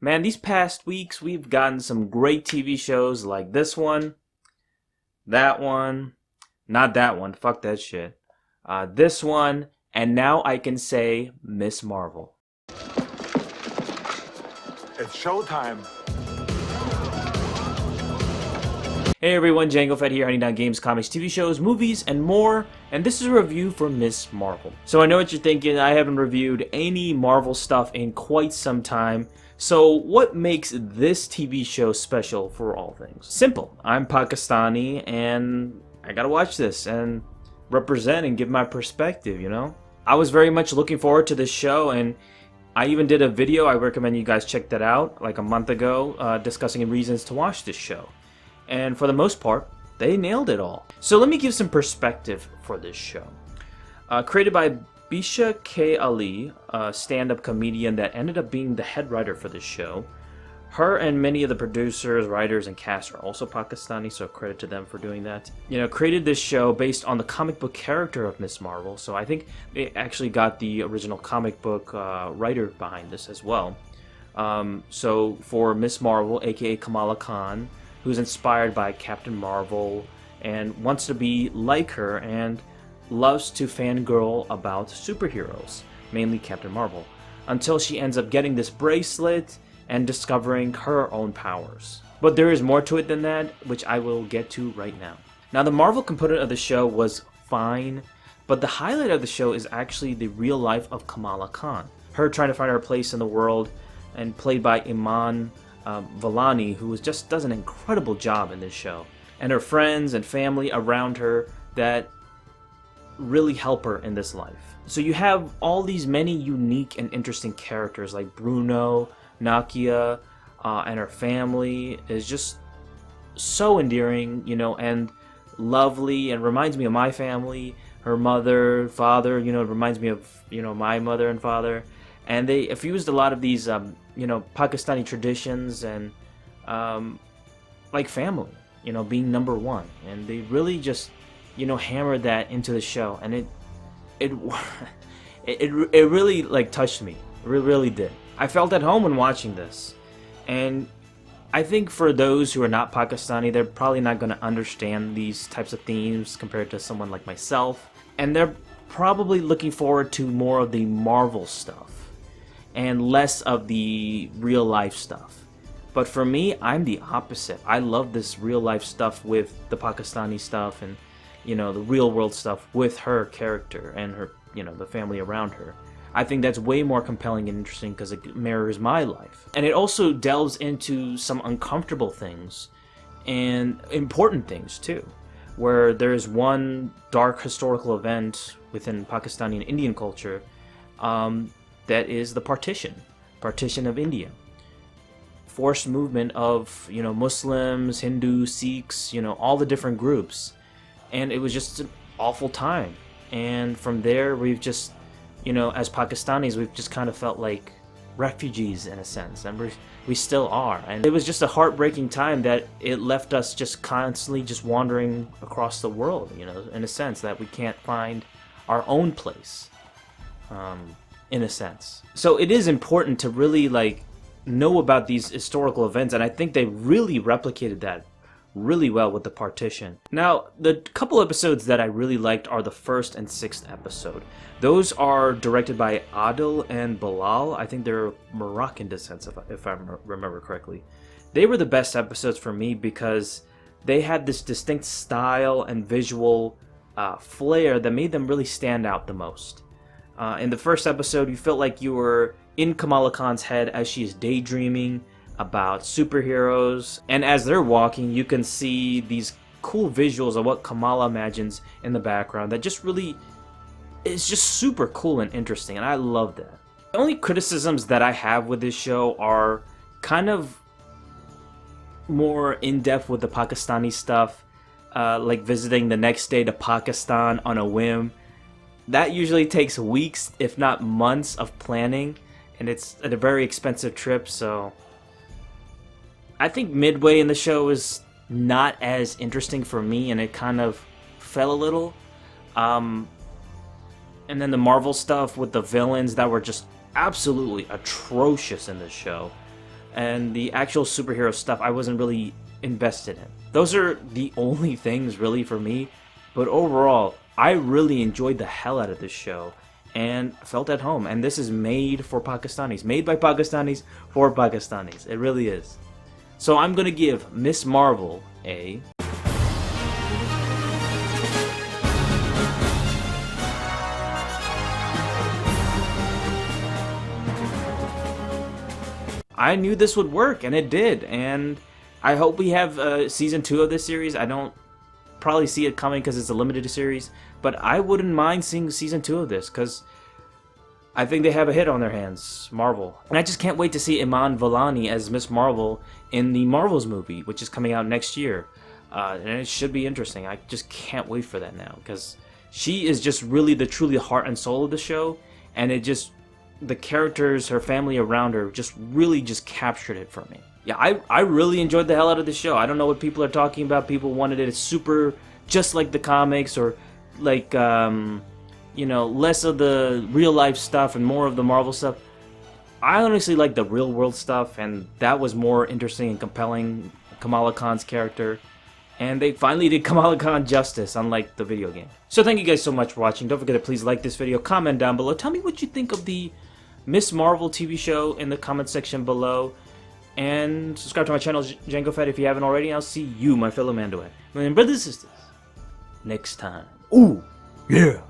Man, these past weeks we've gotten some great TV shows like this one, that one, not that one, fuck that shit, this one, and now I can say Miss Marvel. It's showtime. Hey everyone, Django Fett here, hunting down games, comics, TV shows, movies, and more, and this is a review for Miss Marvel. So I know what you're thinking, I haven't reviewed any Marvel stuff in quite some time, so what makes this TV show special for all things? Simple, I'm Pakistani, and I gotta watch this, and represent and give my perspective, you know? I was very much looking forward to this show, and I even did a video, I recommend you guys check that out, like a month ago, discussing reasons to watch this show. And for the most part, they nailed it all. So let me give some perspective for this show. Created by Bisha K. Ali, a stand-up comedian that ended up being the head writer for this show. Her and many of the producers, writers, and cast are also Pakistani, so credit to them for doing that. You know, created this show based on the comic book character of Miss Marvel, so I think they actually got the original comic book writer behind this as well. So for Miss Marvel, aka Kamala Khan, who's inspired by Captain Marvel and wants to be like her and loves to fangirl about superheroes, mainly Captain Marvel, until she ends up getting this bracelet and discovering her own powers. But there is more to it than that, which I will get to right now. Now, the Marvel component of the show was fine, but the highlight of the show is actually the real life of Kamala Khan. Her trying to find her place in the world, and played by Iman Vellani, who just does an incredible job in this show, and her friends and family around her that really help her in this life. So you have all these many unique and interesting characters like Bruno, Nakia, and her family is just so endearing, you know, and lovely, and reminds me of my family. Her mother, father, you know, it reminds me of, you know, my mother and father. And they fused a lot of these, you know, Pakistani traditions and, like family, you know, being number one. And they really just, you know, hammered that into the show. And it really, like, touched me. It really did. I felt at home when watching this. And I think for those who are not Pakistani, they're probably not going to understand these types of themes compared to someone like myself. And they're probably looking forward to more of the Marvel stuff and less of the real life stuff. But for me, I'm the opposite. I love this real life stuff with the Pakistani stuff and, you know, the real world stuff with her character and her, you know, the family around her. I think that's way more compelling and interesting because it mirrors my life. And it also delves into some uncomfortable things and important things too, where there's one dark historical event within Pakistani and Indian culture that is the partition of India. Forced movement of, you know, Muslims, Hindus, Sikhs, you know, all the different groups. And it was just an awful time. And from there, we've just, you know, as Pakistanis, we've just kind of felt like refugees in a sense. And we still are. And it was just a heartbreaking time that it left us just constantly just wandering across the world, you know, in a sense that we can't find our own place. In a sense. So it is important to really, like, know about these historical events, and I think they really replicated that really well with the partition. Now, the couple episodes that I really liked are the first and sixth episode. Those are directed by Adil and Bilal. I think they're Moroccan descent, if I remember correctly. They were the best episodes for me because they had this distinct style and visual flair that made them really stand out the most. In the first episode, you felt like you were in Kamala Khan's head as she is daydreaming about superheroes. And as they're walking, you can see these cool visuals of what Kamala imagines in the background that just really is just super cool and interesting. And I love that. The only criticisms that I have with this show are kind of more in-depth with the Pakistani stuff, like visiting the next day to Pakistan on a whim. That usually takes weeks, if not months, of planning, and it's a very expensive trip, so I think midway in the show is not as interesting for me, and it kind of fell a little. And then the Marvel stuff with the villains that were just absolutely atrocious in this show. and the actual superhero stuff I wasn't really invested in. Those are the only things really for me, but overall, I really enjoyed the hell out of this show and felt at home. And this is made for Pakistanis, made by Pakistanis for Pakistanis. It really is. So I'm gonna give Miss Marvel a I knew this would work, and it did, and I hope we have season 2 of this series. I don't probably see it coming because it's a limited series, but I wouldn't mind seeing season 2 of this because I think they have a hit on their hands, Marvel. And I just can't wait to see Iman Vellani as Miss Marvel in the Marvels movie, which is coming out next year. And it should be interesting. I just can't wait for that now because she is just really the truly heart and soul of the show, and it just, the characters, her family around her, just really just captured it for me. Yeah, I really enjoyed the hell out of the show. I don't know what people are talking about. People wanted it super just like the comics, or like you know, less of the real life stuff and more of the Marvel stuff. I honestly like the real world stuff, and that was more interesting and compelling. Kamala Khan's character, and they finally did Kamala Khan justice, unlike the video game. So thank you guys so much for watching. Don't forget to please like this video, comment down below, tell me what you think of the Miss Marvel TV show in the comment section below, and subscribe to my channel, Django Fett, if you haven't already. I'll see you, my fellow Mandoan. And brothers and sisters, next time. Ooh, yeah.